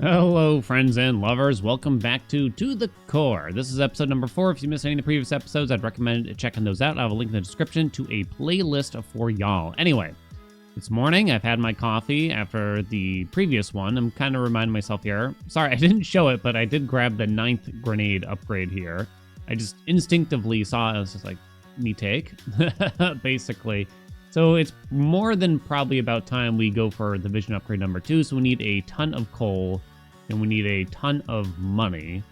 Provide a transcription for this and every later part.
Hello, friends and lovers. Welcome back to the Core. This is episode number 4. If you missed any of the previous episodes, I'd recommend checking those out. I have a link in the description to a playlist for y'all. Anyway, it's morning. I've had my coffee after the previous one. I'm kind of reminding myself here. Sorry, I didn't show it, but I did grab the 9th grenade upgrade here. I just instinctively saw it. I was just like, me take, basically. So it's more than probably about time we go for the vision upgrade number 2. So we need a ton of coal and we need a ton of money.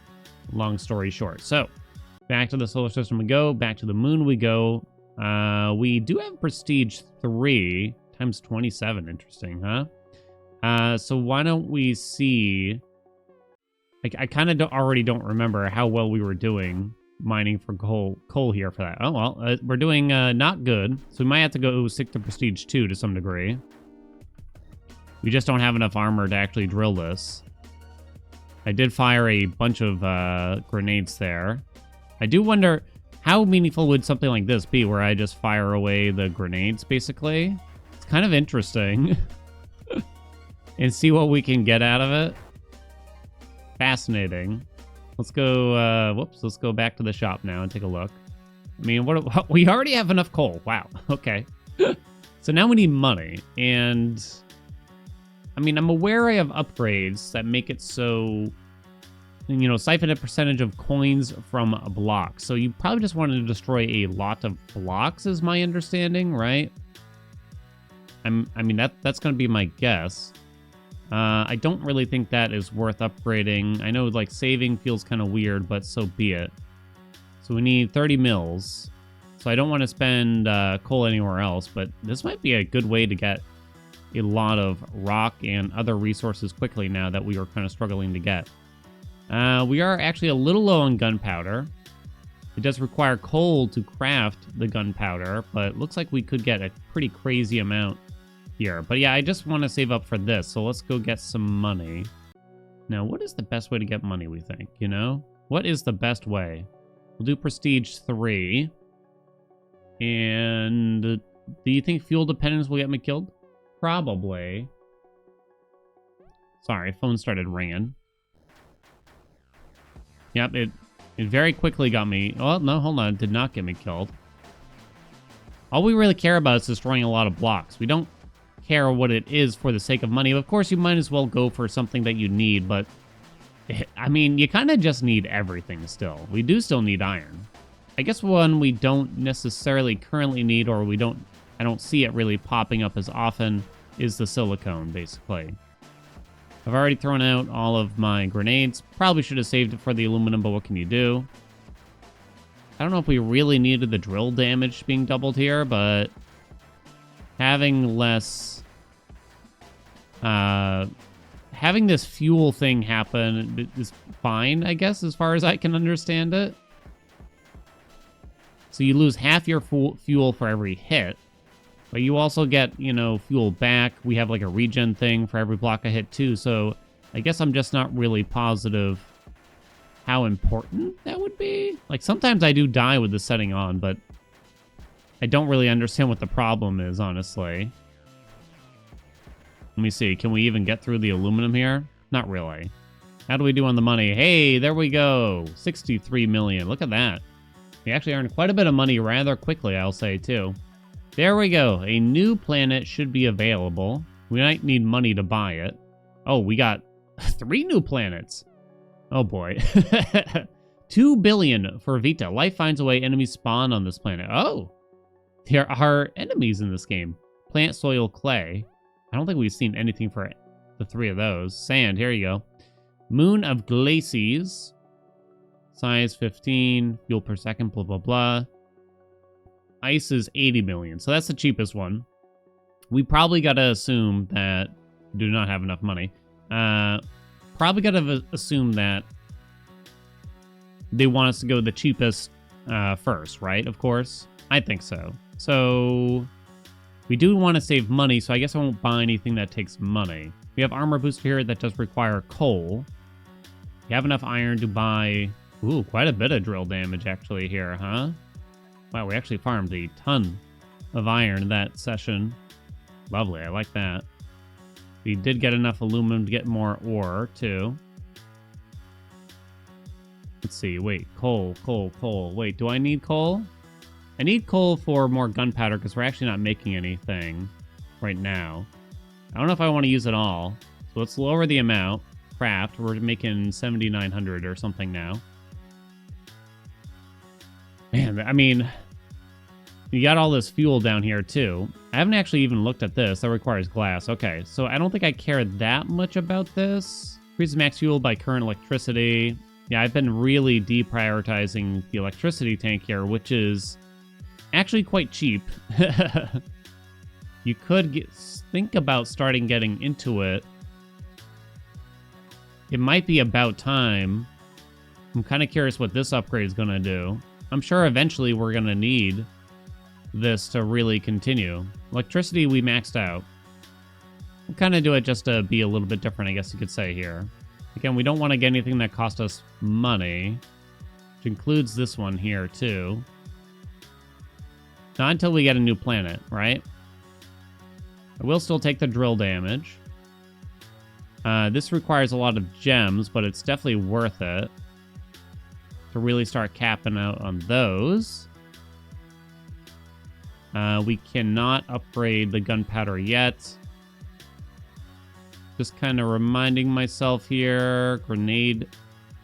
Long story short. So back to the solar system we go. Back to the moon we go. We do have prestige 3 times 27. Interesting, huh? So why don't we see... I kind of already don't remember how well we were doing mining for coal here for that. Oh, well, we're doing not good. So we might have to go stick to prestige 2 to some degree. We just don't have enough armor to actually drill this. I did fire a bunch of grenades there. I do wonder how meaningful would something like this be where I just fire away the grenades, basically. It's kind of interesting. And see what we can get out of it. Fascinating. Let's go, let's go back to the shop now and take a look. I mean, we already have enough coal. Wow, okay. So now we need money, and... I mean, I'm aware I have upgrades that make it so, you know, siphon a percentage of coins from a block. So you probably just wanted to destroy a lot of blocks, is my understanding, right? I mean, that's going to be my guess. I don't really think that is worth upgrading. I know, like, saving feels kind of weird, but so be it. So we need 30 mils. So I don't want to spend coal anywhere else, but this might be a good way to get a lot of rock and other resources quickly now that we are kind of struggling to get. We are actually a little low on gunpowder. It does require coal to craft the gunpowder, but it looks like we could get a pretty crazy amount here. But yeah, I just want to save up for this, so let's go get some money. Now, what is the best way to get money, we think, you know? What is the best way? We'll do prestige 3. And do you think fuel dependence will get me killed? Probably. Sorry, phone started ringing. Yep, it very quickly got me. Oh, no, hold on. It did not get me killed. All we really care about is destroying a lot of blocks. We don't care what it is for the sake of money. Of course, you might as well go for something that you need, but... I mean, you kind of just need everything still. We do still need iron. I guess one we don't necessarily currently need, or I don't see it really popping up as often, is the silicone, basically. I've already thrown out all of my grenades. Probably should have saved it for the aluminum, but what can you do? I don't know if we really needed the drill damage being doubled here, but having less... having this fuel thing happen is fine, I guess, as far as I can understand it. So you lose half your fuel for every hit. But you also get, you know, fuel back. We have like a regen thing for every block I hit too. So I guess I'm just not really positive how important that would be. Like sometimes I do die with the setting on, but I don't really understand what the problem is, honestly. Let me see. Can we even get through the aluminum here? Not really. How do we do on the money? Hey, there we go. 63 million. Look at that. We actually earned quite a bit of money rather quickly, I'll say, too. There we go. A new planet should be available. We might need money to buy it. Oh, we got 3 new planets. Oh, boy. 2 billion for Vita. Life finds a way. Enemies spawn on this planet. Oh, there are enemies in this game. Plant, soil, clay. I don't think we've seen anything for the 3 of those. Sand. Here you go. Moon of Glacies. Size 15. Fuel per second. Blah, blah, blah. Ice is 80 million, so that's the cheapest one. We probably gotta assume that... do not have enough money. Probably gotta assume that they want us to go the cheapest first, right? Of course. I think so. So we do want to save money, so I guess I won't buy anything that takes money. We have armor booster here that does require coal. We have enough iron to buy... ooh, quite a bit of drill damage actually here, huh? Wow, we actually farmed a ton of iron that session. Lovely, I like that. We did get enough aluminum to get more ore, too. Let's see. Wait, coal. Wait, do I need coal? I need coal for more gunpowder because we're actually not making anything right now. I don't know if I want to use it all. So let's lower the amount. Craft. We're making 7,900 or something now. Man, I mean, you got all this fuel down here, too. I haven't actually even looked at this. That requires glass. Okay, so I don't think I care that much about this. Increases max fuel by current electricity. Yeah, I've been really deprioritizing the electricity tank here, which is actually quite cheap. You could think about starting getting into it. It might be about time. I'm kind of curious what this upgrade is going to do. I'm sure eventually we're going to need this to really continue. Electricity we maxed out. We'll kind of do it just to be a little bit different, I guess you could say here. Again, we don't want to get anything that costs us money, which includes this one here too. Not until we get a new planet, right? I will still take the drill damage. This requires a lot of gems, but it's definitely worth it to really start capping out on those. We cannot upgrade the gunpowder yet. Just kind of reminding myself here. Grenade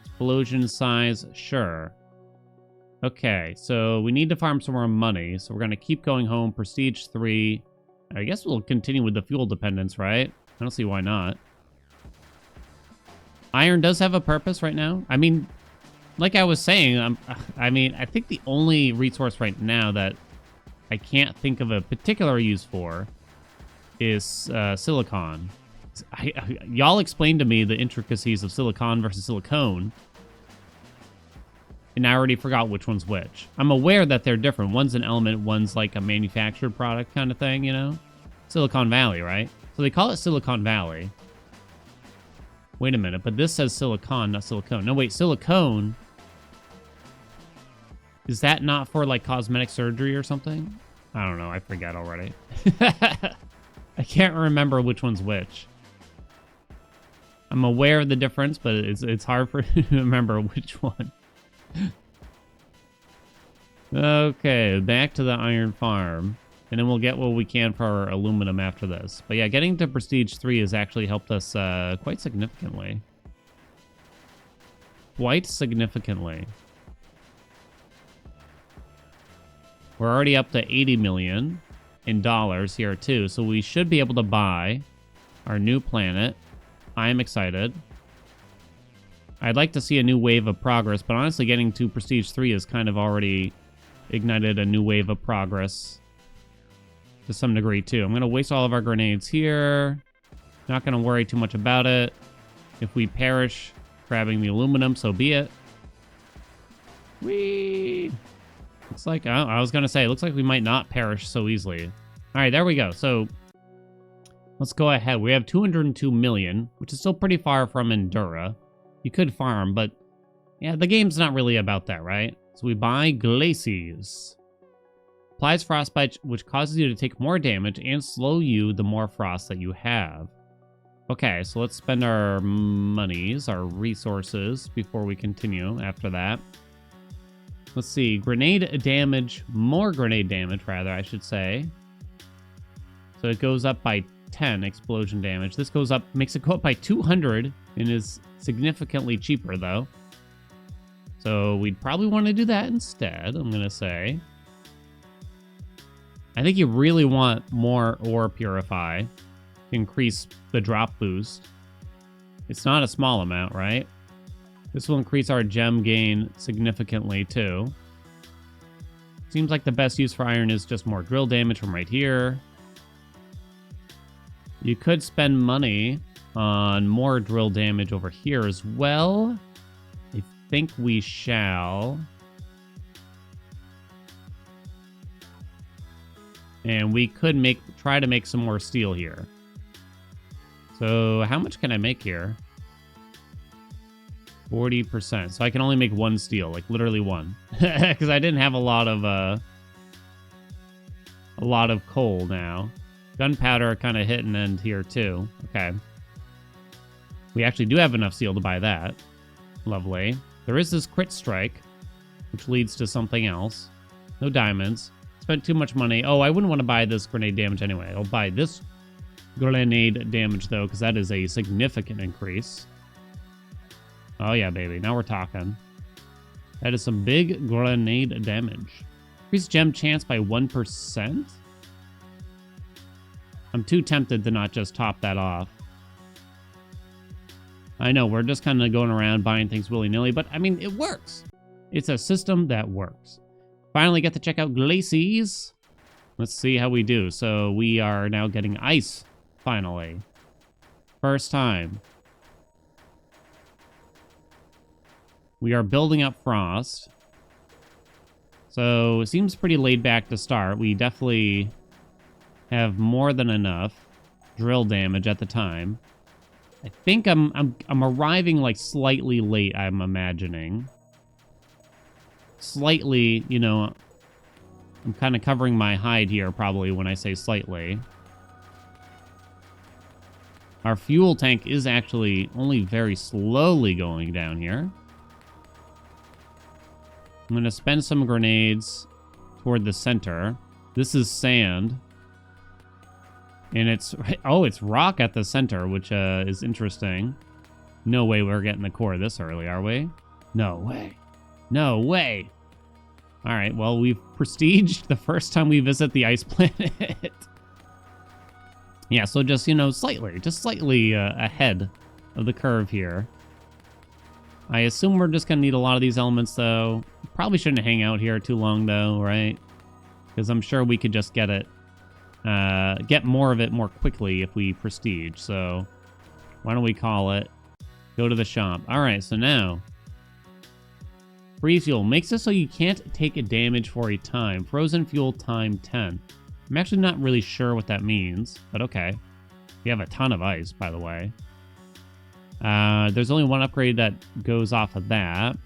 explosion size, sure. Okay, so we need to farm some more money. So we're going to keep going home. Prestige 3. I guess we'll continue with the fuel dependence, right? I don't see why not. Iron does have a purpose right now. I mean, like I was saying, I think the only resource right now that I can't think of a particular use for is silicon. Y'all explained to me the intricacies of silicon versus silicone, and I already forgot which one's which. I'm aware that they're different. One's an element, one's like a manufactured product kind of thing, you know? Silicon Valley, right? So they call it Silicon Valley. Wait a minute, but this says silicon, not silicone. No, wait, silicone. Is that not for like cosmetic surgery or something? I don't know, I forget already. I can't remember which one's which. I'm aware of the difference, but it's hard for me to remember which one. Okay, back to the iron farm. And then we'll get what we can for our aluminum after this. But yeah, getting to Prestige 3 has actually helped us quite significantly. Quite significantly. We're already up to 80 million in dollars here too. So we should be able to buy our new planet. I am excited. I'd like to see a new wave of progress, but honestly getting to Prestige 3 has kind of already ignited a new wave of progress to some degree too. I'm going to waste all of our grenades here. Not going to worry too much about it. If we perish grabbing the aluminum, so be it. Whee! Looks like, I was going to say, it looks like we might not perish so easily. All right, there we go. So let's go ahead. We have 202 million, which is still pretty far from Endura. You could farm, but yeah, the game's not really about that, right? So we buy glacies. Applies frostbite, which causes you to take more damage and slow you the more frost that you have. Okay, so let's spend our monies, our resources, before we continue after that. Let's see, grenade damage, more grenade damage, rather, I should say. So it goes up by 10 explosion damage. This goes up, makes it go up by 200, and is significantly cheaper, though. So we'd probably want to do that instead, I'm going to say. I think you really want more ore purify to increase the drop boost. It's not a small amount, right? This will increase our gem gain significantly too. Seems like the best use for iron is just more drill damage from right here. You could spend money on more drill damage over here as well. I think we shall. And we could try to make some more steel here. So how much can I make here? 40%. So I can only make one steel, like literally one, because I didn't have a lot of coal now. Gunpowder kind of hit and end here too. Okay. We actually do have enough steel to buy that. Lovely. There is this crit strike, which leads to something else. No diamonds. Spent too much money. Oh, I wouldn't want to buy this grenade damage anyway. I'll buy this grenade damage, though, because that is a significant increase. Oh, yeah, baby. Now we're talking. That is some big grenade damage. Increase gem chance by 1%? I'm too tempted to not just top that off. I know, we're just kind of going around buying things willy-nilly, but, I mean, it works. It's a system that works. Finally get to check out Glacies. Let's see how we do. So we are now getting ice, finally. First time. We are building up frost. So it seems pretty laid back to start. We definitely have more than enough drill damage at the time. I think I'm arriving like slightly late, I'm imagining. Slightly, you know, I'm kind of covering my hide here probably when I say slightly. Our fuel tank is actually only very slowly going down here. I'm going to spend some grenades toward the center. This is sand. And it's, oh, it's rock at the center, which is interesting. No way we're getting the core this early, are we? No way. No way. All right, well, we've prestiged the first time we visit the ice planet. Yeah, so just, you know, slightly ahead of the curve here. I assume we're just going to need a lot of these elements, though. Probably shouldn't hang out here too long, though, right? Because I'm sure we could just get it, get more of it more quickly if we prestige. So why don't we call it, go to the shop. All right, so now, free fuel makes it so you can't take a damage for a time. Frozen fuel time 10. I'm actually not really sure what that means, but okay. We have a ton of ice, by the way. There's only one upgrade that goes off of that.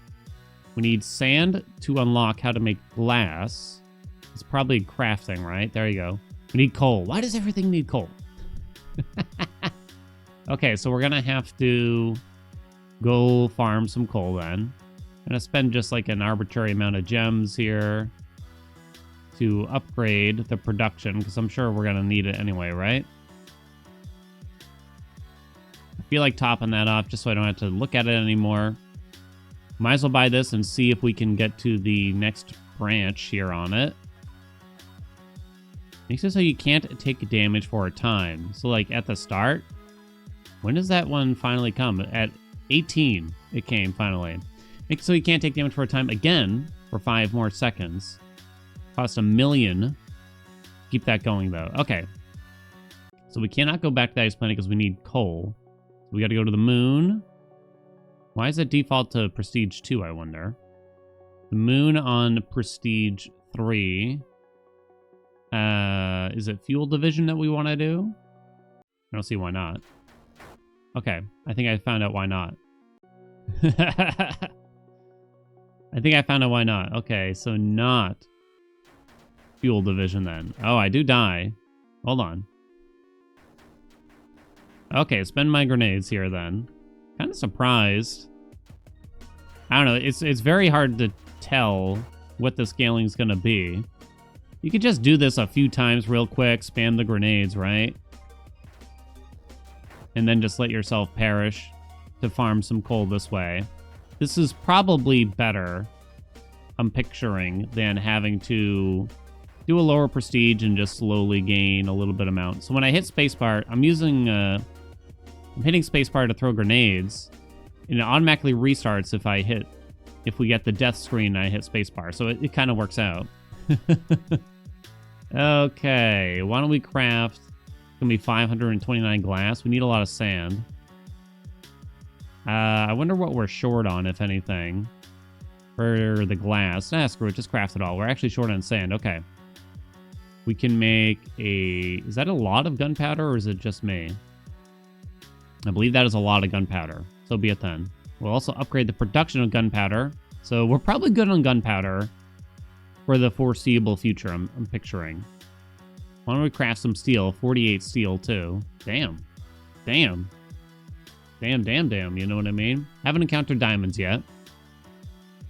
We need sand to unlock how to make glass. It's probably crafting, right? There you go. We need coal. Why does everything need coal? Okay, so we're gonna have to go farm some coal then. I'm gonna spend just like an arbitrary amount of gems here to upgrade the production, because I'm sure we're gonna need it anyway, right? I feel like topping that off just so I don't have to look at it anymore. Might as well buy this and see if we can get to the next branch here on it. Makes it so you can't take damage for a time. So like at the start, when does that one finally come? At 18, it came finally. Makes it so you can't take damage for a time again for 5 more seconds. Cost $1 million. Keep that going though. Okay. So we cannot go back to the ice planet because we need coal. So we got to go to the moon. Why is it default to Prestige 2, I wonder? The moon on Prestige 3. Is it fuel division that we want to do? I don't see why not. Okay, I think I found out why not. I think I found out why not. Okay, so not fuel division then. Oh, I do die. Hold on. Okay, spend my grenades here then. Kind of surprised. I don't know, it's very hard to tell what the scaling's gonna be. You could just do this a few times real quick, spam the grenades, right? And then just let yourself perish to farm some coal this way. This is probably better, I'm picturing, than having to do a lower prestige and just slowly gain a little bit amount. So when I hit spacebar, I'm hitting spacebar to throw grenades, and it automatically restarts if we get the death screen and I hit spacebar. So it kind of works out. Okay, why don't we craft? It's gonna be 529 glass. We need a lot of sand. I wonder what we're short on, if anything, for the glass. Nah, screw it, just craft it all. We're actually short on sand. Okay. We can make a... Is that a lot of gunpowder, or is it just me? I believe that is a lot of gunpowder. So be it then. We'll also upgrade the production of gunpowder. So we're probably good on gunpowder for the foreseeable future, I'm picturing. Why don't we craft some steel? 48 steel, too. Damn. Damn. Damn, damn, damn. You know what I mean? Haven't encountered diamonds yet.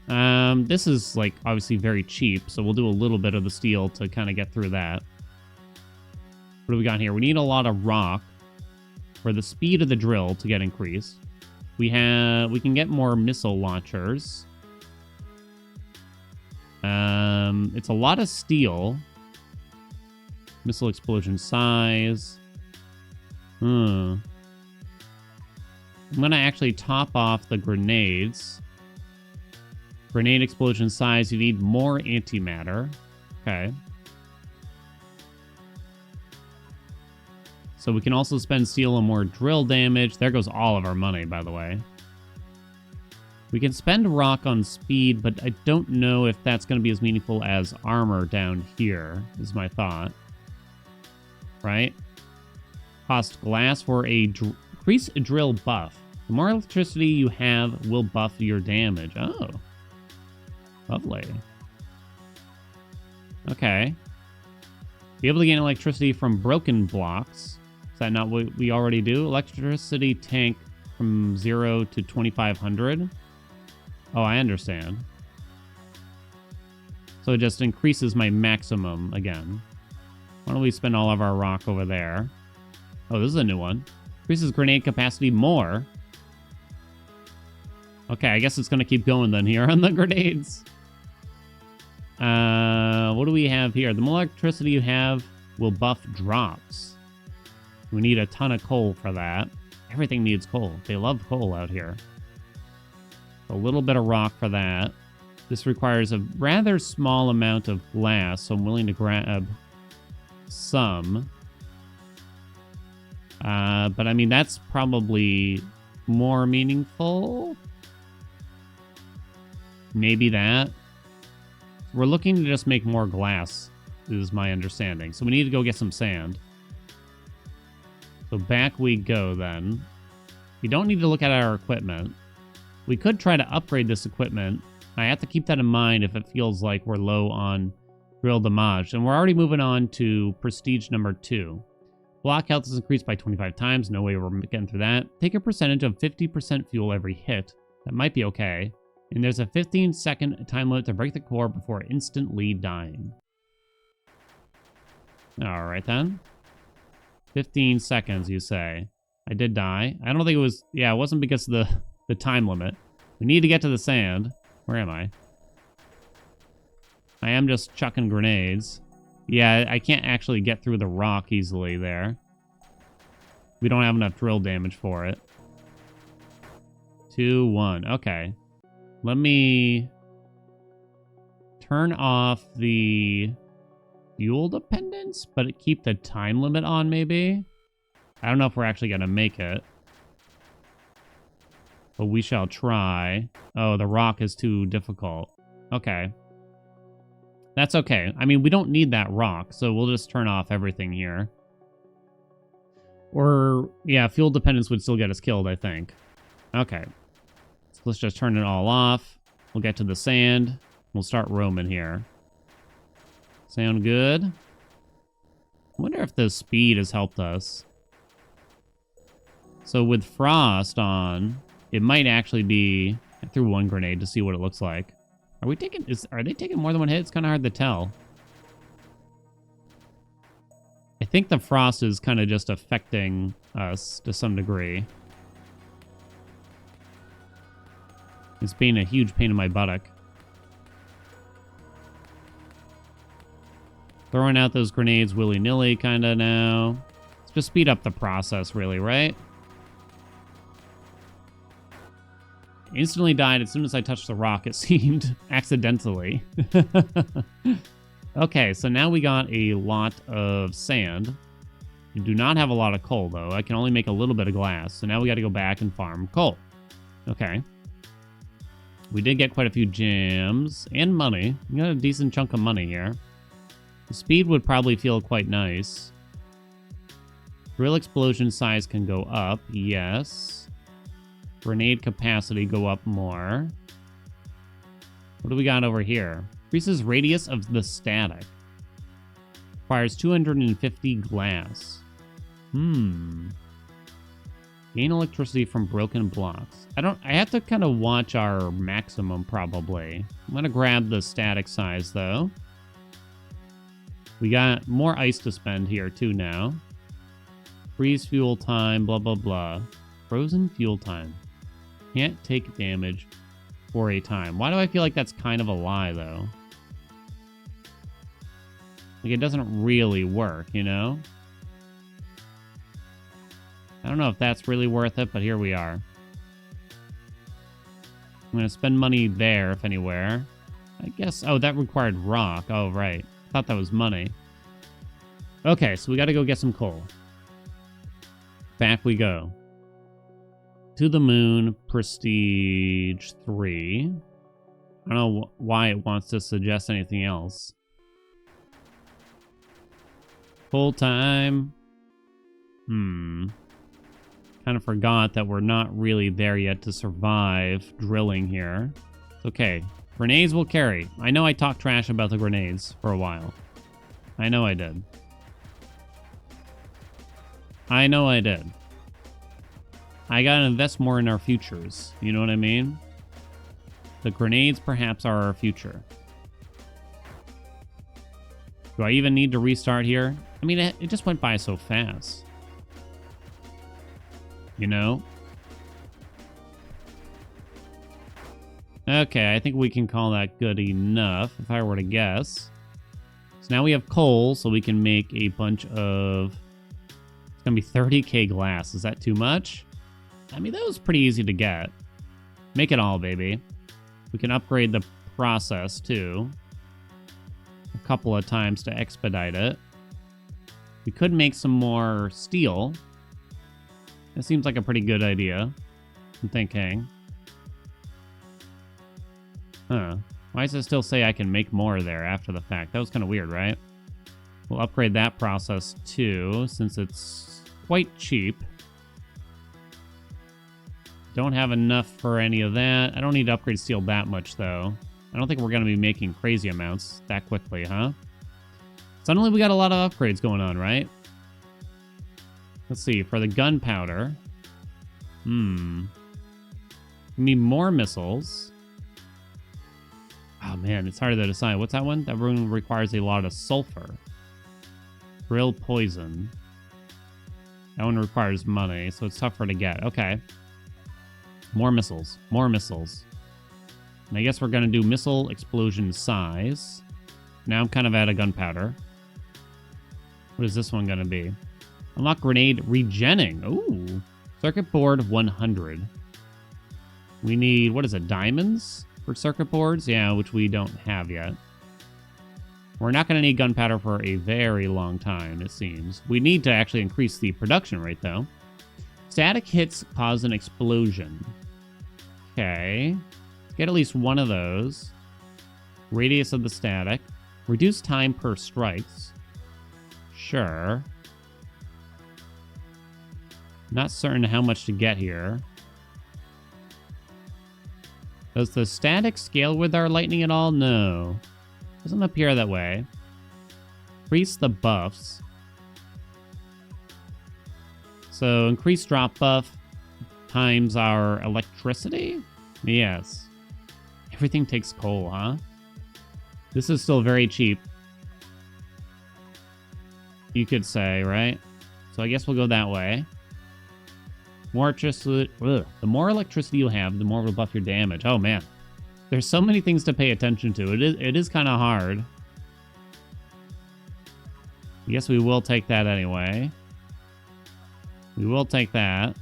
This is, like, obviously very cheap, so we'll do a little bit of the steel to kind of get through that. What do we got here? We need a lot of rock for the speed of the drill to get increased. We can get more missile launchers. It's a lot of steel. Missile explosion size. I'm gonna actually top off the grenades. Grenade explosion size, you need more antimatter. Okay. So we can also spend steel on more drill damage. There goes all of our money, by the way. We can spend rock on speed, but I don't know if that's going to be as meaningful as armor down here, is my thought. Right? Cost glass for a increase drill buff. The more electricity you have will buff your damage. Oh. Lovely. Okay. Be able to gain electricity from broken blocks. Is that not what we already do? Electricity tank from 0 to 2500. Oh, I understand. So it just increases my maximum again. Why don't we spend all of our rock over there? Oh, this is a new one. Increases grenade capacity more. Okay, I guess it's going to keep going then here on the grenades. What do we have here? The more electricity you have will buff drops. We need a ton of coal for that. Everything needs coal. They love coal out here. A little bit of rock for that. This requires a rather small amount of glass, so I'm willing to grab some. But I mean, that's probably more meaningful. Maybe that. We're looking to just make more glass, is my understanding. So we need to go get some sand. So back we go then. We don't need to look at our equipment. We could try to upgrade this equipment. I have to keep that in mind if it feels like we're low on drill damage. And we're already moving on to prestige number 2. Block health is increased by 25 times. No way we're getting through that. Take a percentage of 50% fuel every hit. That might be okay. And there's a 15-second time limit to break the core before instantly dying. Alright then. 15 seconds, you say. I did die. I don't think it was... Yeah, it wasn't because of the time limit. We need to get to the sand. Where am I? I am just chucking grenades. Yeah, I can't actually get through the rock easily there. We don't have enough drill damage for it. 2, 1. Okay. Let me turn off the fuel dependence, but keep the time limit on, maybe? I don't know if we're actually going to make it. But we shall try. Oh, the rock is too difficult. Okay. That's okay. I mean, we don't need that rock, so we'll just turn off everything here. Or, yeah, fuel dependence would still get us killed, I think. Okay. So let's just turn it all off. We'll get to the sand. We'll start roaming here. Sound good? I wonder if the speed has helped us. So with frost on, it might actually be... I threw one grenade to see what it looks like. Are they taking more than one hit? It's kind of hard to tell. I think the frost is kind of just affecting us to some degree. It's being a huge pain in my buttock. Throwing out those grenades willy-nilly kind of now. Let's just speed up the process, really, right? Instantly died as soon as I touched the rock, it seemed. Accidentally. Okay, so now we got a lot of sand. We do not have a lot of coal, though. I can only make a little bit of glass. So now we got to go back and farm coal. Okay. We did get quite a few gems and money. We got a decent chunk of money here. The speed would probably feel quite nice. Drill explosion size can go up. Yes. Grenade capacity go up more. What do we got over here? Increases radius of the static. Requires 250 glass. Gain electricity from broken blocks. I have to kind of watch our maximum, probably. I'm going to grab the static size, though. We got more ice to spend here, too, now. Freeze fuel time, blah, blah, blah. Frozen fuel time. Can't take damage for a time. Why do I feel like that's kind of a lie, though? Like, it doesn't really work, you know? I don't know if that's really worth it, but here we are. I'm going to spend money there, if anywhere. I guess... Oh, that required rock. Oh, right. Thought that was money. Okay, so we got to go get some coal. Back we go. To the moon, prestige 3. I don't know why it wants to suggest anything else. Full time. Kind of forgot that we're not really there yet to survive drilling here. It's okay. Grenades will carry. I know I talked trash about the grenades for a while. I know I did. I know I did. I gotta invest more in our futures. You know what I mean? The grenades perhaps are our future. Do I even need to restart here? I mean, it just went by so fast. You know? Okay, I think we can call that good enough, if I were to guess. So now we have coal, so we can make a bunch of... It's gonna be 30k glass. Is that too much? I mean, that was pretty easy to get. Make it all, baby. We can upgrade the process, too. A couple of times to expedite it. We could make some more steel. That seems like a pretty good idea. I'm thinking. Huh. Why does it still say I can make more there after the fact? That was kind of weird, right? We'll upgrade that process, too, since it's quite cheap. Don't have enough for any of that. I don't need to upgrade steel that much, though. I don't think we're going to be making crazy amounts that quickly, huh? Suddenly we got a lot of upgrades going on, right? Let's see. For the gunpowder. We need more missiles. Oh, man. It's hard to decide. What's that one? That one requires a lot of sulfur. Drill poison. That one requires money, so it's tougher to get. Okay. More missiles. More missiles. And I guess we're going to do missile explosion size. Now I'm kind of out of gunpowder. What is this one going to be? Unlock grenade regenning. Ooh. Circuit board 100. We need, what is it, diamonds for circuit boards? Yeah, which we don't have yet. We're not going to need gunpowder for a very long time, it seems. We need to actually increase the production rate, though. Static hits cause an explosion. Okay. Get at least one of those. Radius of the static. Reduce time per strikes. Sure. Not certain how much to get here. Does the static scale with our lightning at all? No. Doesn't appear that way. Increase the buffs. So increase drop buff times our electricity? Yes. Everything takes coal, huh? This is still very cheap. You could say, right? So I guess we'll go that way. More electricity. The more electricity you have, the more will buff your damage. Oh, man. There's so many things to pay attention to. It is kind of hard. I guess we will take that anyway. We will take that.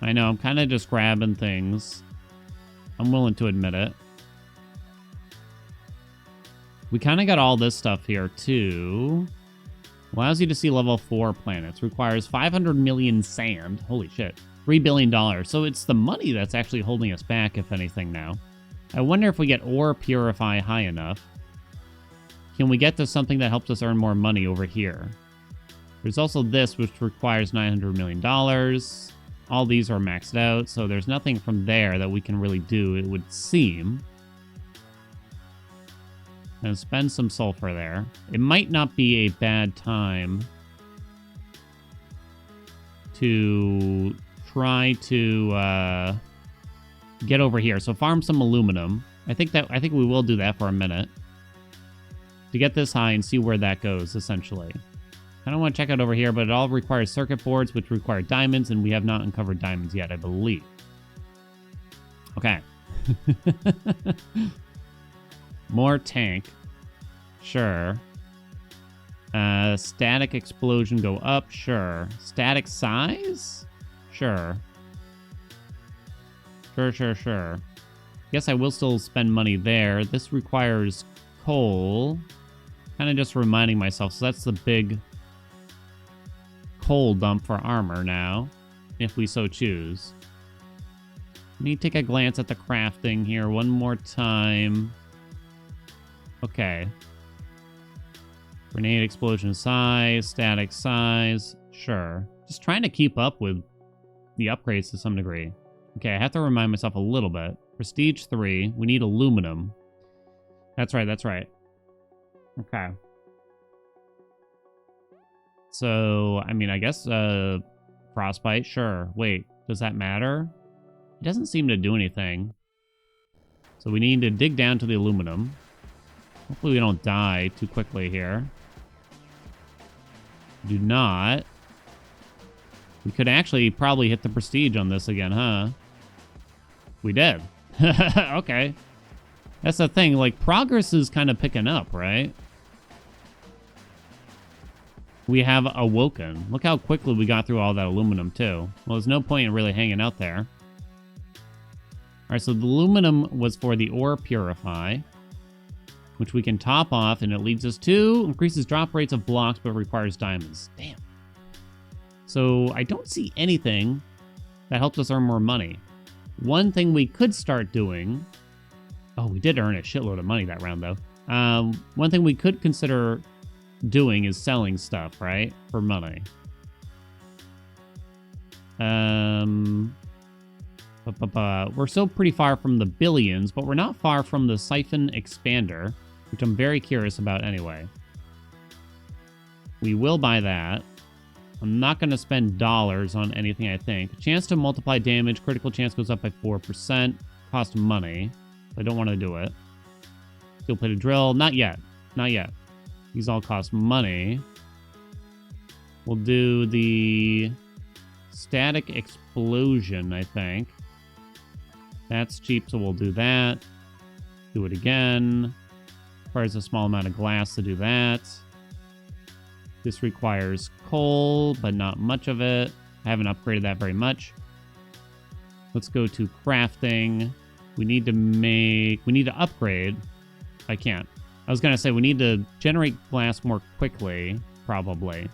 I know, I'm kind of just grabbing things. I'm willing to admit it. We kind of got all this stuff here, too. Allows you to see level 4 planets. Requires 500 million sand. Holy shit. $3 billion. So it's the money that's actually holding us back, if anything, now. I wonder if we get ore purify high enough. Can we get to something that helps us earn more money over here? There's also this, which requires $900 million. All these are maxed out, so there's nothing from there that we can really do, it would seem. And spend some sulfur there. It might not be a bad time to try to get over here. So farm some aluminum. I think we will do that for a minute to get this high and see where that goes, essentially. I don't want to check out over here, but it all requires circuit boards, which require diamonds, and we have not uncovered diamonds yet, I believe. Okay. More tank. Sure. Static explosion go up. Sure. Static size? Sure. Sure. Guess I will still spend money there. This requires coal. Kind of just reminding myself. So that's the big coal dump for armor now, if we so choose. Let me take a glance at the crafting here one more time. Okay. Grenade explosion size, static size, sure. Just trying to keep up with the upgrades to some degree. Okay, I have to remind myself a little bit. Prestige 3, we need aluminum. That's right. Okay. So, I mean, I guess frostbite, sure. Wait, does that matter? It doesn't seem to do anything. So we need to dig down to the aluminum. Hopefully we don't die too quickly here. Do not. We could actually probably hit the prestige on this again, huh? We did. Okay. That's the thing, like, progress is kind of picking up, right? We have awoken. Look how quickly we got through all that aluminum, too. Well, there's no point in really hanging out there. Alright, so the aluminum was for the ore purify, which we can top off, and it leads us to increases drop rates of blocks, but requires diamonds. Damn. So I don't see anything that helps us earn more money. One thing we could start doing... Oh, we did earn a shitload of money that round, though. One thing we could consider doing is selling stuff, right? For money. We're still pretty far from the billions, but we're not far from the siphon expander, which I'm very curious about anyway. We will buy that. I'm not going to spend dollars on anything, I think. Chance to multiply damage. Critical chance goes up by 4%. Cost money. I don't want to do it. Steel plated drill. Not yet. Not yet. These all cost money. We'll do the static explosion, I think. That's cheap, so we'll do that. Do it again. Requires a small amount of glass to do that. This requires coal, but not much of it. I haven't upgraded that very much. Let's go to crafting. We need to upgrade. I can't. I was going to say we need to generate glass more quickly, probably.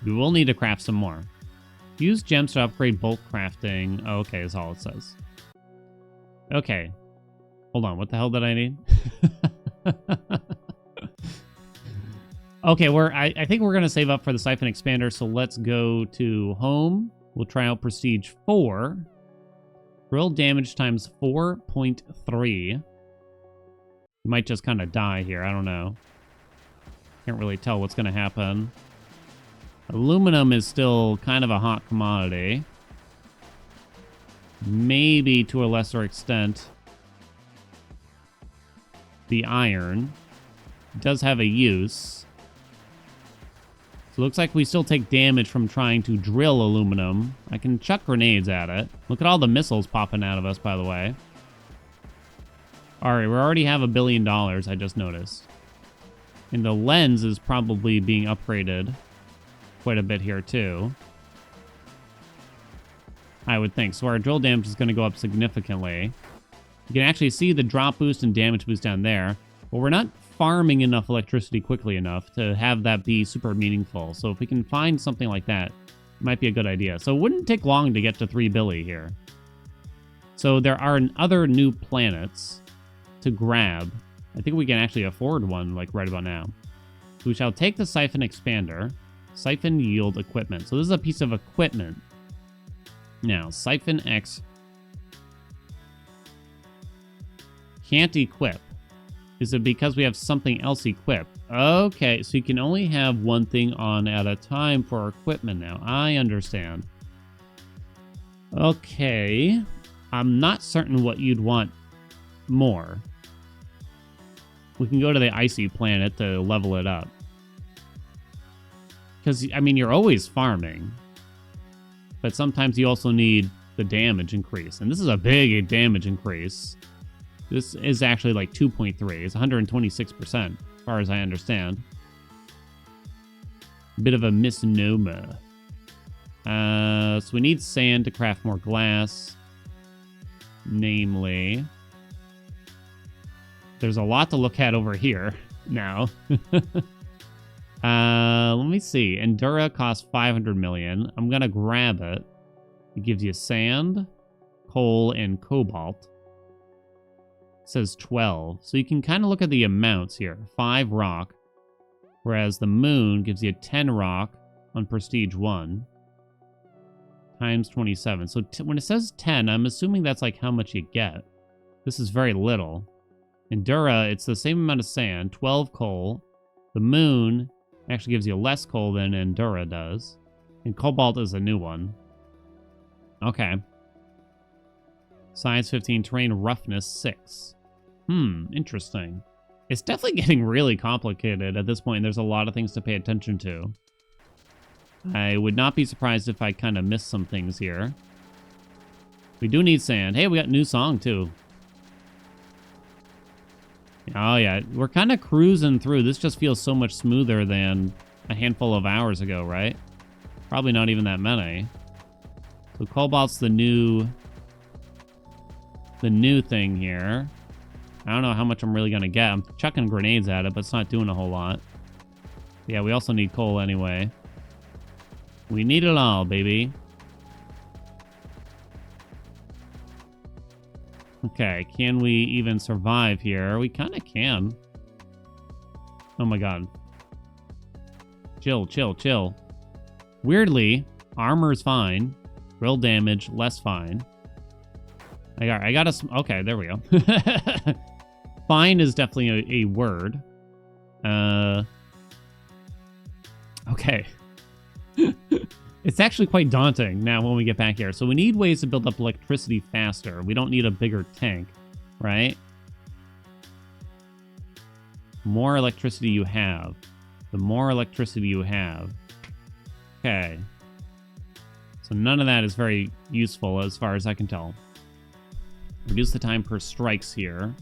We will need to craft some more. Use gems to upgrade bulk crafting. Oh, okay, that's all it says. Okay. Hold on, what the hell did I need? Okay, I think we're going to save up for the siphon expander, so let's go to home. We'll try out prestige 4. Drill damage times 4.3. You might just kind of die here, I don't know. Can't really tell what's going to happen. Aluminum is still kind of a hot commodity. Maybe to a lesser extent, the iron does have a use. So it looks like we still take damage from trying to drill aluminum. I can chuck grenades at it. Look at all the missiles popping out of us, by the way. Alright, we already have $1 billion, I just noticed. And the lens is probably being upgraded quite a bit here, too. I would think. So our drill damage is going to go up significantly. You can actually see the drop boost and damage boost down there. But we're not farming enough electricity quickly enough to have that be super meaningful. So if we can find something like that, it might be a good idea. So it wouldn't take long to get to 3 billion here. So there are other new planets to grab. I think we can actually afford one, like, right about now. So we shall take the siphon expander. Siphon yield equipment. So this is a piece of equipment. Now, siphon X. Can't equip. Is it because we have something else equipped? Okay, so you can only have one thing on at a time for our equipment now. I understand. Okay. I'm not certain what you'd want more. We can go to the icy planet to level it up. Because, I mean, you're always farming. But sometimes you also need the damage increase. And this is a big damage increase. This is actually like 2.3. It's 126%, as far as I understand. Bit of a misnomer. So we need sand to craft more glass. Namely, there's a lot to look at over here now. Let me see. Endura costs 500 million. I'm going to grab it. It gives you sand, coal, and cobalt. It says 12. So you can kind of look at the amounts here. 5 rock. Whereas the moon gives you 10 rock on prestige 1. Times 27. So when it says 10, I'm assuming that's like how much you get. This is very little. Endura, it's the same amount of sand. 12 coal. The moon actually gives you less coal than Endura does. And cobalt is a new one. Okay. Science 15, terrain roughness 6. Interesting. It's definitely getting really complicated at this point. There's a lot of things to pay attention to. I would not be surprised if I kind of missed some things here. We do need sand. Hey, we got a new song too. Oh yeah, we're kind of cruising through. This just feels so much smoother than a handful of hours ago, right? Probably not even that many. So cobalt's the new thing here. I don't know how much I'm really going to get. I'm chucking grenades at it, but it's not doing a whole lot. Yeah, we also need coal anyway. We need it all, baby. Okay, can we even survive here? We kind of can. Oh my god. Chill, chill, chill. Weirdly, armor's fine. Real damage, less fine. I got a... Okay, there we go. Fine is definitely a word. Okay. It's actually quite daunting now when we get back here. So we need ways to build up electricity faster. We don't need a bigger tank, right? The more electricity you have, the more electricity you have. Okay. So none of that is very useful as far as I can tell. Reduce the time per strikes here.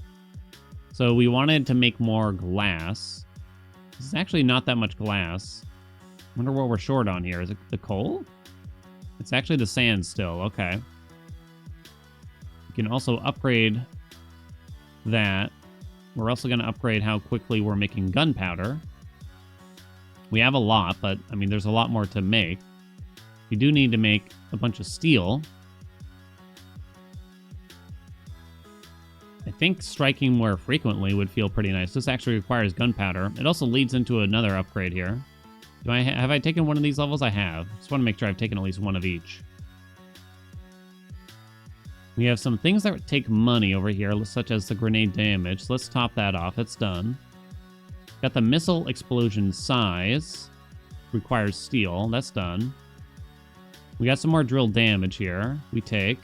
So we wanted to make more glass. This is actually not that much glass. Wonder what we're short on here. Is it the coal? It's actually the sand still. Okay. We can also upgrade that. We're also going to upgrade how quickly we're making gunpowder. We have a lot, but, I mean, there's a lot more to make. We do need to make a bunch of steel. I think striking more frequently would feel pretty nice. This actually requires gunpowder. It also leads into another upgrade here. Have I taken one of these levels? I have. Just want to make sure I've taken at least one of each. We have some things that take money over here, such as the grenade damage. So let's top that off. It's done. Got the missile explosion size. Requires steel. That's done. We got some more drill damage here. We take.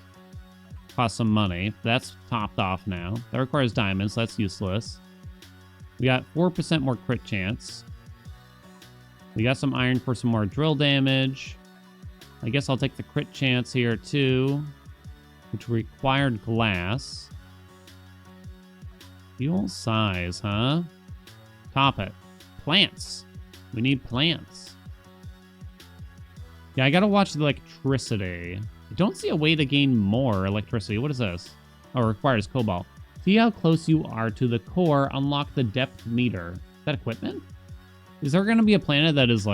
Cost some money. That's topped off now. That requires diamonds. So that's useless. We got 4% more crit chance. We got some iron for some more drill damage. I guess I'll take the crit chance here too, which required glass. Fuel size, huh? Top it. Plants. We need plants. Yeah, I gotta watch the electricity. I don't see a way to gain more electricity. What is this? Oh, it requires cobalt. See how close you are to the core. Unlock the depth meter. Is that equipment? Is there going to be a planet that is,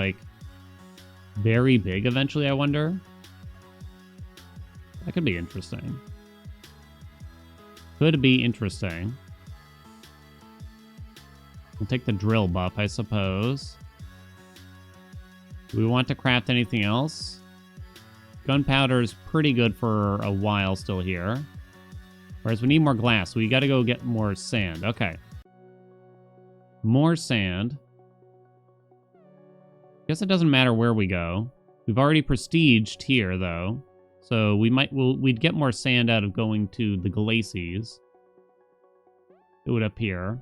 very big eventually, I wonder? That could be interesting. Could be interesting. We'll take the drill buff, I suppose. Do we want to craft anything else? Gunpowder is pretty good for a while still here. Whereas we need more glass, so we got to go get more sand. Okay. More sand. Guess it doesn't matter where we go. We've already prestiged here, though. So we'd get more sand out of going to the glacies. Do it up here.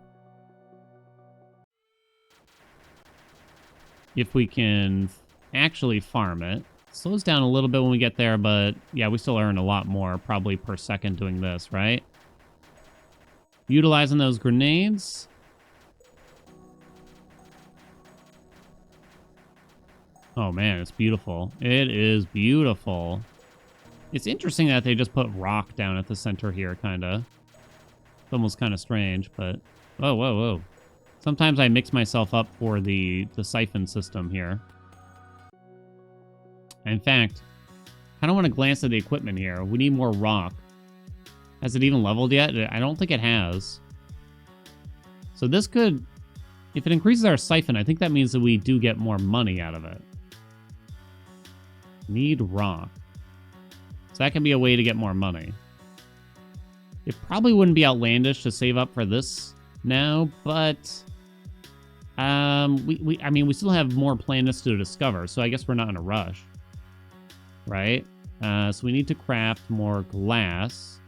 If we can actually farm it. Slows down a little bit when we get there, but yeah, we still earn a lot more, probably per second doing this, right? Utilizing those grenades. Oh man, it's beautiful. It is beautiful. It's interesting that they just put rock down at the center here, kinda. It's almost kind of strange, but... Whoa, whoa, whoa. Sometimes I mix myself up for the siphon system here. In fact, I don't want to glance at the equipment here. We need more rock. Has it even leveled yet? I don't think it has. So this could... If it increases our siphon, I think that means that we do get more money out of it. Need rock. So that can be a way to get more money. It probably wouldn't be outlandish to save up for this now, but... I mean, we still have more planets to discover, so I guess we're not in a rush. Right? So we need to craft more glass.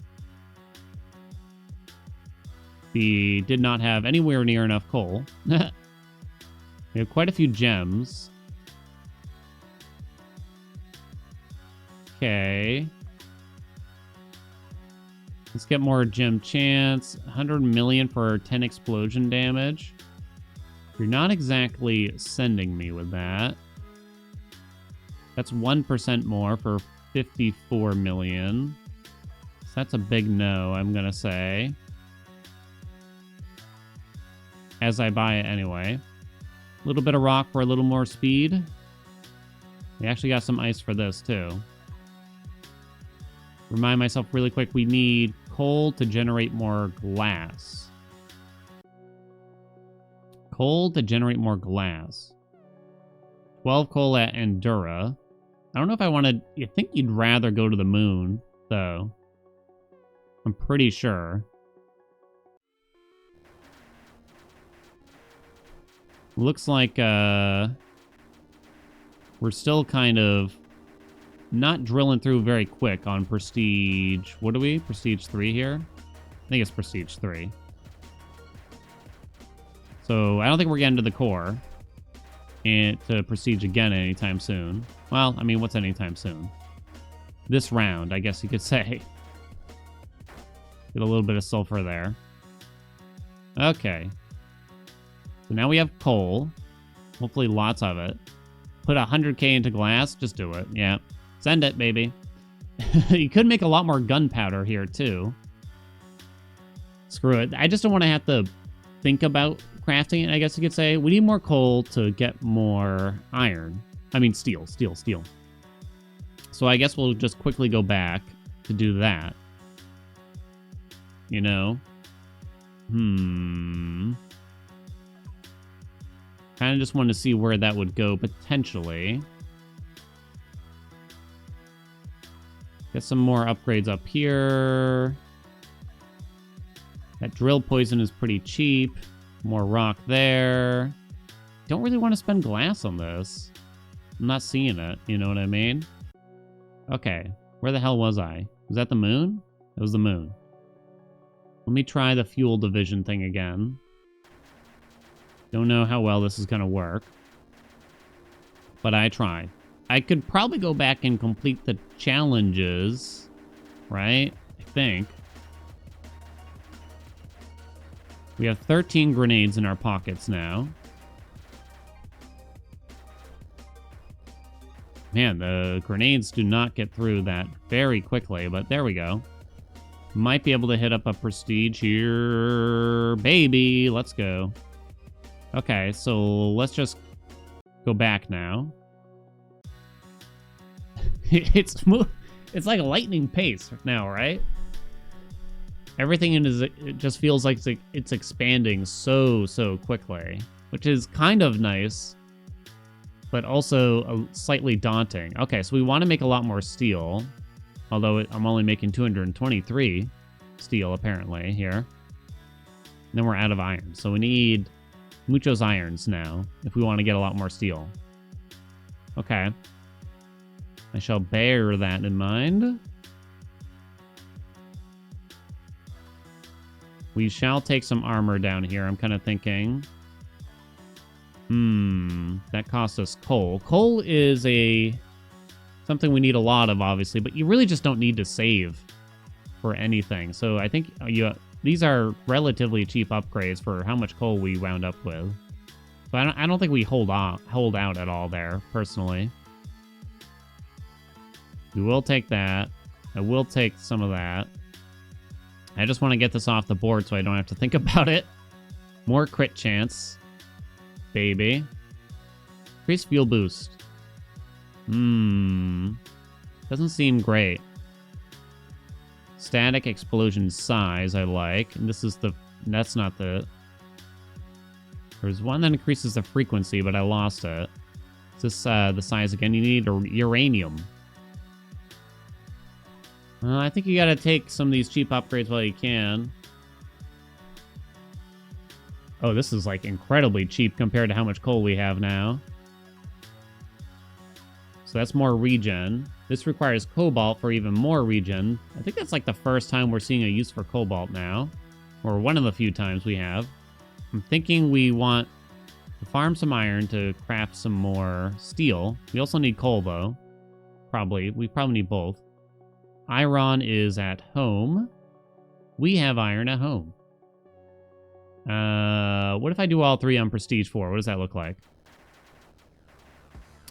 We did not have anywhere near enough coal. We have quite a few gems. Okay. Let's get more gem chance. 100 million for 10 explosion damage. You're not exactly sending me with that. That's 1% more for 54 million. So that's a big no, I'm gonna say. As I buy it anyway. A little bit of rock for a little more speed. We actually got some ice for this, too. Remind myself really quick, we need coal to generate more glass. Coal to generate more glass. 12 coal at Endura. I don't know if I want to... I think you'd rather go to the moon, though. I'm pretty sure. Looks like we're still kind of not drilling through very quick on Prestige. What are we? Prestige 3 here? I think it's Prestige 3. So I don't think we're getting to the core and to Prestige again anytime soon. Well, I mean, what's anytime soon? This round, I guess you could say. Get a little bit of sulfur there. Okay. So now we have coal. Hopefully lots of it. Put 100k into glass. Just do it. Yeah. Send it, baby. You could make a lot more gunpowder here, too. Screw it. I just don't want to have to think about crafting it, I guess you could say. We need more coal to get more iron. I mean, steel. So I guess we'll just quickly go back to do that. You know? Kind of just wanted to see where that would go, potentially. Get some more upgrades up here. That drill poison is pretty cheap. More rock there. Don't really want to spend glass on this. I'm not seeing it, you know what I mean? Okay, where the hell was I? Was that the moon? It was the moon. Let me try the fuel division thing again. Don't know how well this is going to work. But I tried. I could probably go back and complete the challenges, right? I think. We have 13 grenades in our pockets now. Man, the grenades do not get through that very quickly, but there we go. Might be able to hit up a prestige here. Baby, let's go. Okay, so let's just go back now. It's like a lightning pace now, right? Everything it just feels like it's expanding so quickly, which is kind of nice, but also slightly daunting. Okay, so we want to make a lot more steel, although I'm only making 223 steel apparently here. And then we're out of iron, so we need Muchos irons now, if we want to get a lot more steel. Okay. I shall bear that in mind. We shall take some armor down here, I'm kind of thinking. That costs us coal. Coal is something we need a lot of, obviously, but you really just don't need to save for anything. So I think these are relatively cheap upgrades for how much coal we wound up with. So I don't think we hold out at all there, personally. We will take that. I will take some of that. I just want to get this off the board so I don't have to think about it. More crit chance. Baby. Increased fuel boost. Doesn't seem great. Static explosion size, I like. And that's not the... There's one that increases the frequency, but I lost it. Is this the size again? You need uranium. I think you gotta take some of these cheap upgrades while you can. Oh, this is like incredibly cheap compared to how much coal we have now. So that's more regen. This requires cobalt for even more regen. I think that's like the first time we're seeing a use for cobalt now. Or one of the few times we have. I'm thinking we want to farm some iron to craft some more steel. We also need coal, though. We probably need both. Iron is at home. We have iron at home. What if I do all three on Prestige 4? What does that look like?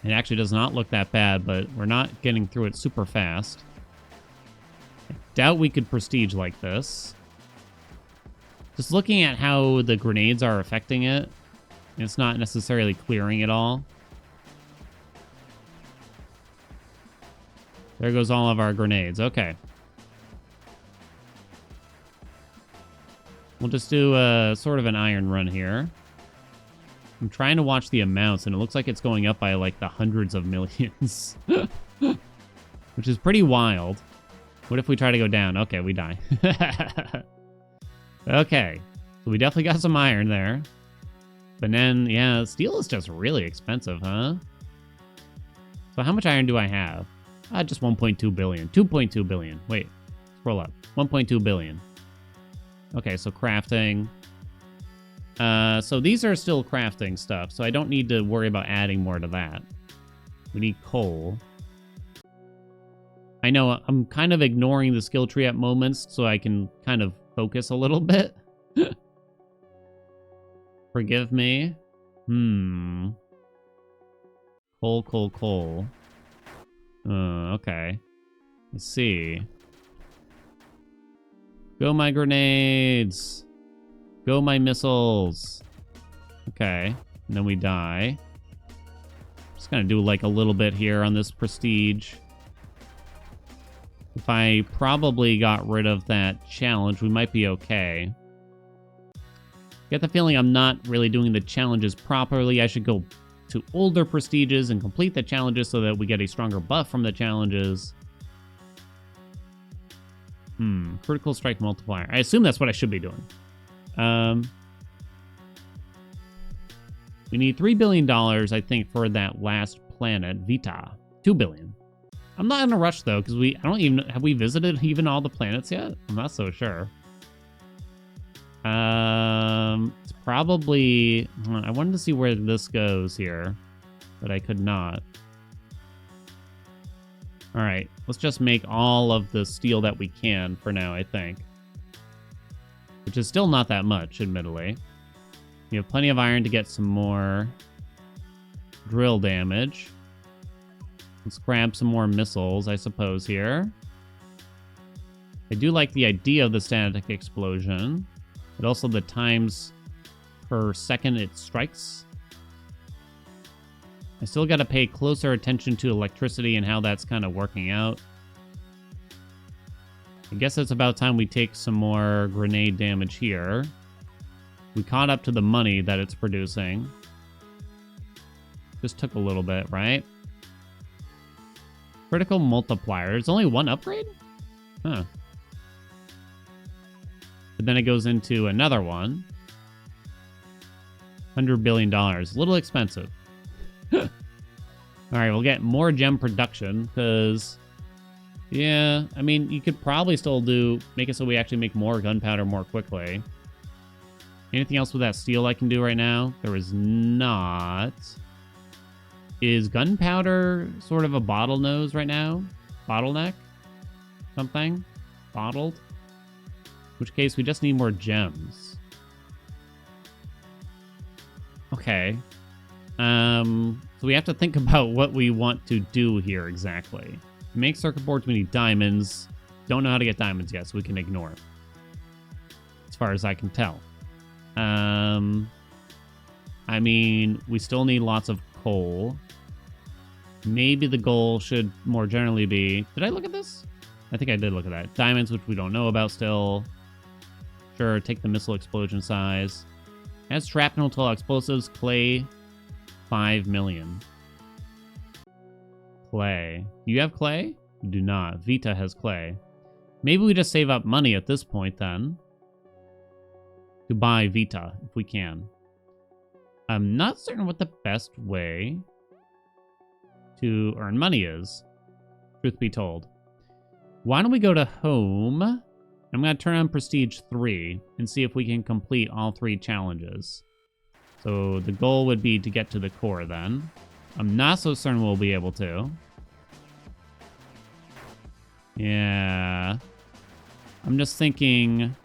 It actually does not look that bad, but we're not getting through it super fast. I doubt we could Prestige like this. Just looking at how the grenades are affecting it, it's not necessarily clearing it all. There goes all of our grenades. Okay. We'll just do a sort of an iron run here. I'm trying to watch the amounts, and it looks like it's going up by like the hundreds of millions. Which is pretty wild. What if we try to go down? Okay, we die. Okay. So we definitely got some iron there. But then, yeah, steel is just really expensive, huh? So how much iron do I have? Just 1.2 billion. 2.2 billion. Wait, scroll up. 1.2 billion. Okay, so crafting. So these are still crafting stuff, so I don't need to worry about adding more to that. We need coal. I know I'm kind of ignoring the skill tree at moments, so I can kind of focus a little bit. Forgive me. Coal. Okay. Let's see. Go my grenades. Go my missiles. Okay. And then we die. Just gonna do like a little bit here on this prestige. If I probably got rid of that challenge, we might be okay. Get the feeling I'm not really doing the challenges properly. I should go to older prestiges and complete the challenges so that we get a stronger buff from the challenges. Critical strike multiplier. I assume that's what I should be doing. We need $3 billion, I think, for that last planet, Vita. 2 billion. I'm not in a rush though, because have we visited even all the planets yet? I'm not so sure. It's probably, I wanted to see where this goes here, but I could not. All right, let's just make all of the steel that we can for now, I think. Which is still not that much, admittedly. We have plenty of iron to get some more drill damage. Let's grab some more missiles, I suppose, here. I do like the idea of the static explosion, but also the times per second it strikes. I still got to pay closer attention to electricity and how that's kind of working out. I guess it's about time we take some more grenade damage here. We caught up to the money that it's producing. Just took a little bit, right? Critical multiplier. There's only one upgrade? Huh. But then it goes into another one. $100 billion. A little expensive. All right, we'll get more gem production because, yeah, I mean, you could probably still make it so we actually make more gunpowder more quickly. Anything else with that steel I can do right now? There is not. Is gunpowder sort of a bottlenose right now? Bottleneck? Something? Bottled? In which case, we just need more gems. Okay. So we have to think about what we want to do here exactly. To make circuit boards, we need diamonds. Don't know how to get diamonds yet, so we can ignore it. As far as I can tell. I mean, we still need lots of coal. Maybe the goal should more generally be... Did I look at this? I think I did look at that. Diamonds, which we don't know about still. Sure, take the missile explosion size. Has shrapnel to explosives. Clay, 5 million. Clay. Do you have clay? You do not. Vita has clay. Maybe we just save up money at this point then. To buy Vita, if we can. I'm not certain what the best way to earn money is, truth be told. Why don't we go to home? I'm going to turn on Prestige 3 and see if we can complete all 3 challenges. So the goal would be to get to the core then. I'm not so certain we'll be able to. Yeah. I'm just thinking...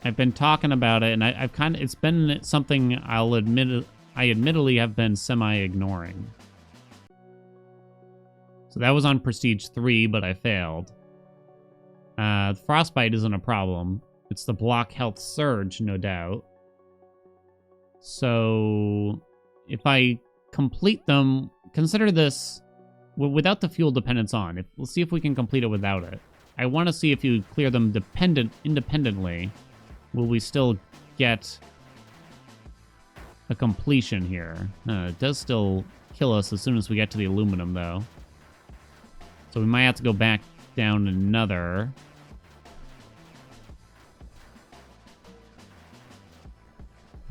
I've been talking about it, and I've kind of... It's been something I admittedly have been semi-ignoring. So that was on Prestige 3, but I failed. Frostbite isn't a problem. It's the block health surge, no doubt. So if I complete them... Consider this without the fuel dependence on. We'll see if we can complete it without it. I want to see if you clear them independently. Will we still get a completion here? It does still kill us as soon as we get to the aluminum, though. So we might have to go back down another.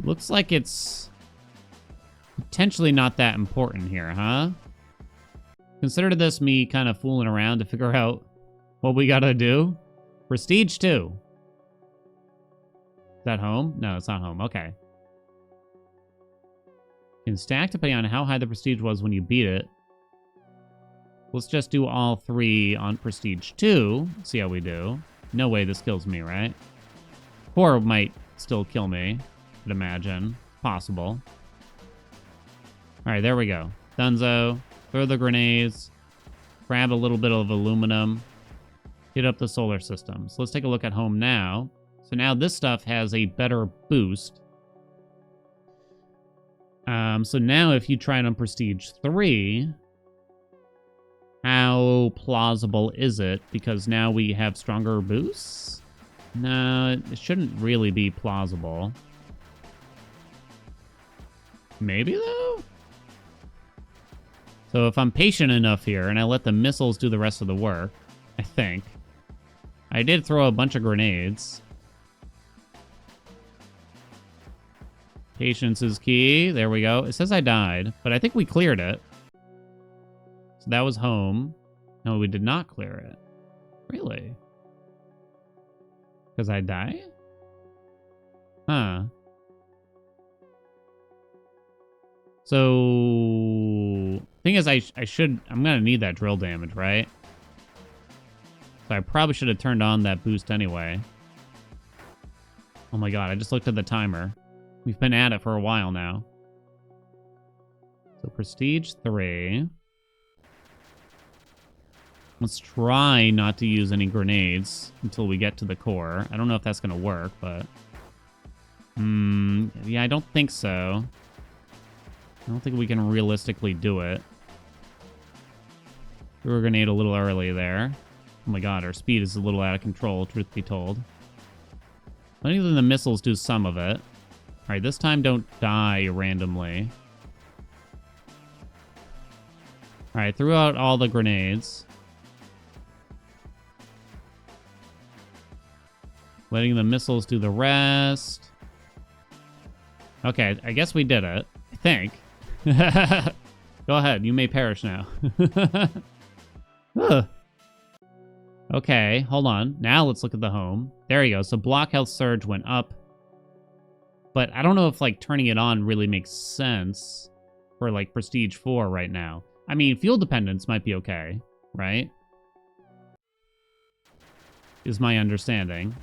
Looks like it's potentially not that important here, huh? Consider this me kind of fooling around to figure out what we gotta do. Prestige 2. Is that home? No, it's not home. Okay. You can stack depending on how high the prestige was when you beat it. Let's just do all 3 on Prestige 2. See how we do. No way this kills me, right? Core might still kill me, I'd imagine. Possible. Alright, there we go. Dunzo. Throw the grenades. Grab a little bit of aluminum. Hit up the solar system. So let's take a look at home now. So now this stuff has a better boost. So now if you try it on Prestige 3, how plausible is it? Because now we have stronger boosts? No, it shouldn't really be plausible. Maybe, though? So if I'm patient enough here and I let the missiles do the rest of the work, I think. I did throw a bunch of grenades. Patience is key. There we go. It says I died, but I think we cleared it. So that was home. No, we did not clear it. Really? Because I died? Huh. So... Thing is, I'm gonna need that drill damage, right? So I probably should have turned on that boost anyway. Oh my god, I just looked at the timer. We've been at it for a while now. So Prestige 3. Let's try not to use any grenades until we get to the core. I don't know if that's going to work, but... yeah, I don't think so. I don't think we can realistically do it. Threw a grenade a little early there. Oh my god, our speed is a little out of control, truth be told. I think the missiles do some of it. Alright, this time don't die randomly. Alright, threw out all the grenades. Letting the missiles do the rest. Okay, I guess we did it. I think. Go ahead, you may perish now. Okay, hold on. Now let's look at the home. There you go. So block health surge went up. But I don't know if, like, turning it on really makes sense for, like, Prestige 4 right now. I mean, fuel dependence might be okay, right? Is my understanding.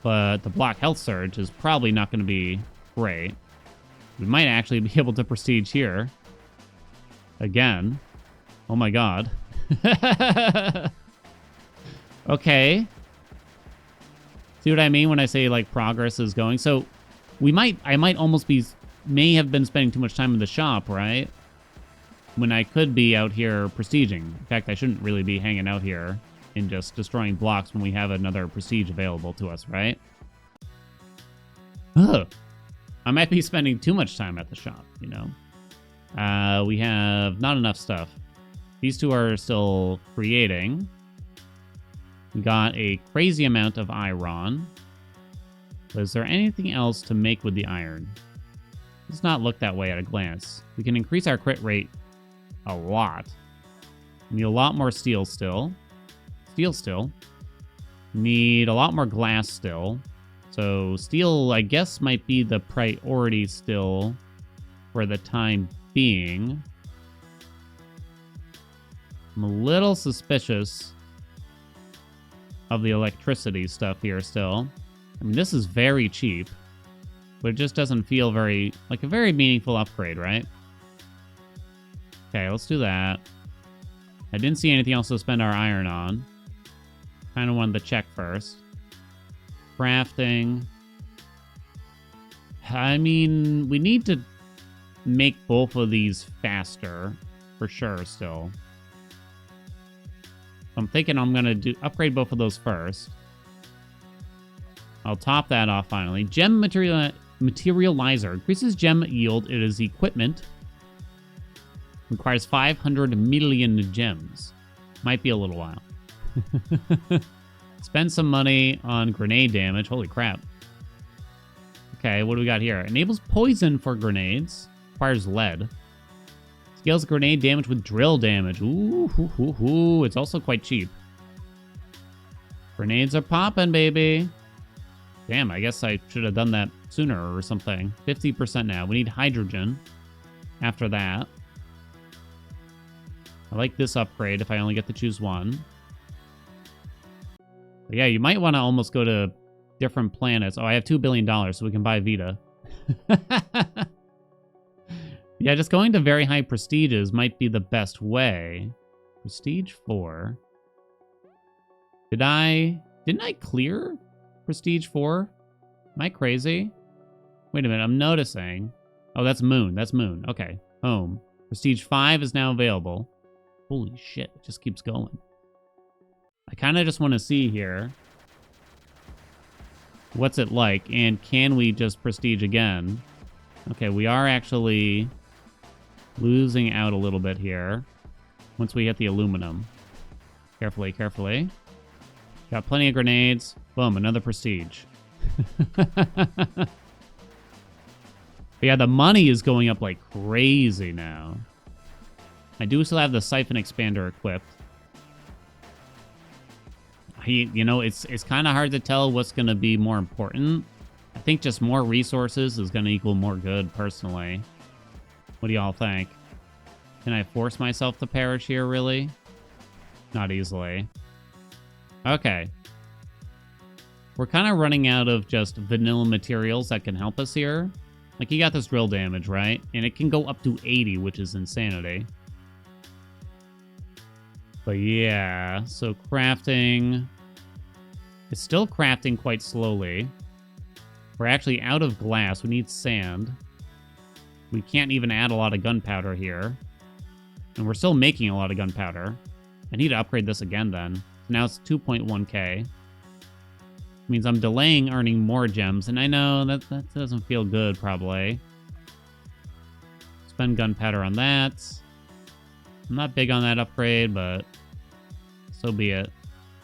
But the block health surge is probably not going to be great. We might actually be able to Prestige here. Again. Oh my god. Okay. See what I mean when I say, like, progress is going? So, I might almost may have been spending too much time in the shop, right? When I could be out here prestiging. In fact, I shouldn't really be hanging out here and just destroying blocks when we have another prestige available to us, right? Ugh. I might be spending too much time at the shop, you know? We have not enough stuff. These two are still creating. We got a crazy amount of iron. But is there anything else to make with the iron? Does not look that way at a glance. We can increase our crit rate a lot. Need a lot more steel still. Steel still. Need a lot more glass still. So steel, I guess, might be the priority still for the time being. I'm a little suspicious of the electricity stuff here still. I mean, this is very cheap, but it just doesn't feel like a very meaningful upgrade, right? Okay, let's do that. I didn't see anything else to spend our iron on. Kind of wanted to check first. Crafting. I mean, we need to make both of these faster, for sure, still. I'm thinking I'm going to upgrade both of those first. I'll top that off finally. Gem Materializer. Increases gem yield. It is equipment. Requires 500 million gems. Might be a little while. Spend some money on grenade damage. Holy crap. Okay, what do we got here? Enables poison for grenades. Requires lead. Scales grenade damage with drill damage. Ooh. It's also quite cheap. Grenades are popping, baby. Damn, I guess I should have done that sooner or something. 50% now. We need hydrogen after that. I like this upgrade if I only get to choose one. But yeah, you might want to almost go to different planets. Oh, I have $2 billion, so we can buy Vita. Yeah, just going to very high prestiges might be the best way. Prestige 4. Didn't I clear Prestige 4? Am I crazy? Wait a minute, I'm noticing. Oh, that's Moon. That's Moon. Okay, home. Prestige 5 is now available. Holy shit, it just keeps going. I kind of just want to see here. What's it like? And can we just prestige again? Okay, we are actually losing out a little bit here. Once we hit the aluminum. Carefully, carefully. Got plenty of grenades. Boom, another prestige. But yeah, the money is going up like crazy now. I do still have the siphon expander equipped. You know, it's kind of hard to tell what's going to be more important. I think just more resources is going to equal more good, personally. What do y'all think? Can I force myself to perish here, really? Not easily. Okay. We're kind of running out of just vanilla materials that can help us here. Like, you got this drill damage, right? And it can go up to 80, which is insanity. But yeah, so crafting. It's still crafting quite slowly. We're actually out of glass. We need sand. We can't even add a lot of gunpowder here. And we're still making a lot of gunpowder. I need to upgrade this again then. Now it's 2.1k. Means I'm delaying earning more gems. And I know that doesn't feel good, probably. Spend gunpowder on that. I'm not big on that upgrade, but so be it.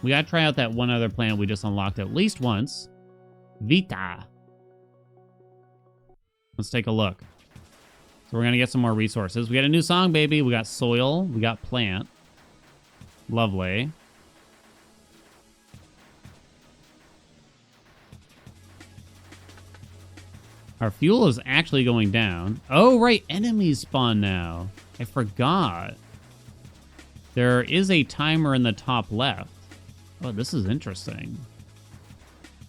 We gotta try out that one other planet we just unlocked at least once. Vita. Let's take a look. So we're going to get some more resources. We got a new song, baby. We got soil. We got plant. Lovely. Our fuel is actually going down. Oh, right. Enemies spawn now. I forgot. There is a timer in the top left. Oh, this is interesting.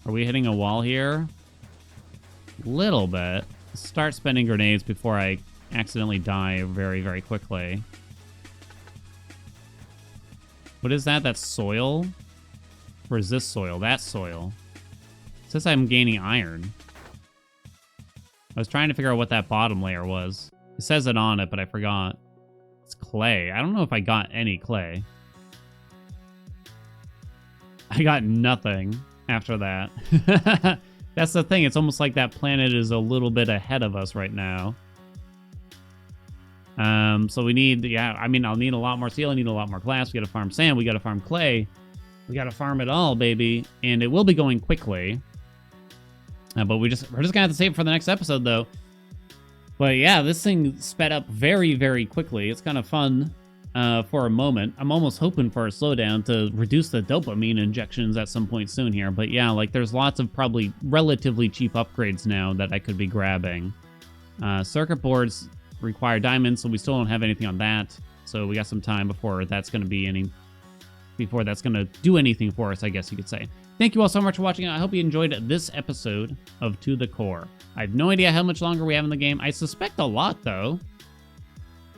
Are we hitting a wall here? Little bit. Start spending grenades before I accidentally die very, very quickly. What is that? That's soil? Or is this soil? That's soil. It says I'm gaining iron. I was trying to figure out what that bottom layer was. It says it on it, but I forgot. It's clay. I don't know if I got any clay. I got nothing after that. That's the thing. It's almost like that planet is a little bit ahead of us right now. So we need, yeah, I mean, I'll need a lot more steel. I need a lot more glass. We got to farm sand. We got to farm clay. We got to farm it all, baby. And it will be going quickly. But we're just going to have to save it for the next episode, though. But yeah, this thing sped up very, very quickly. It's kind of fun for a moment. I'm almost hoping for a slowdown to reduce the dopamine injections at some point soon here. But yeah, like there's lots of probably relatively cheap upgrades now that I could be grabbing. Circuit boards require diamonds, so we still don't have anything on that. So we got some time before that's going to be before that's going to do anything for us, I guess you could say. Thank you all so much for watching. I hope you enjoyed this episode of To The Core. I have no idea how much longer we have in the game. I suspect a lot, though.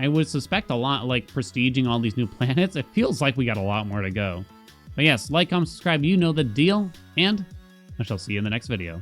I would suspect a lot, like, prestiging all these new planets. It feels like we got a lot more to go. But yes, like, comment, subscribe, you know the deal, and I shall see you in the next video.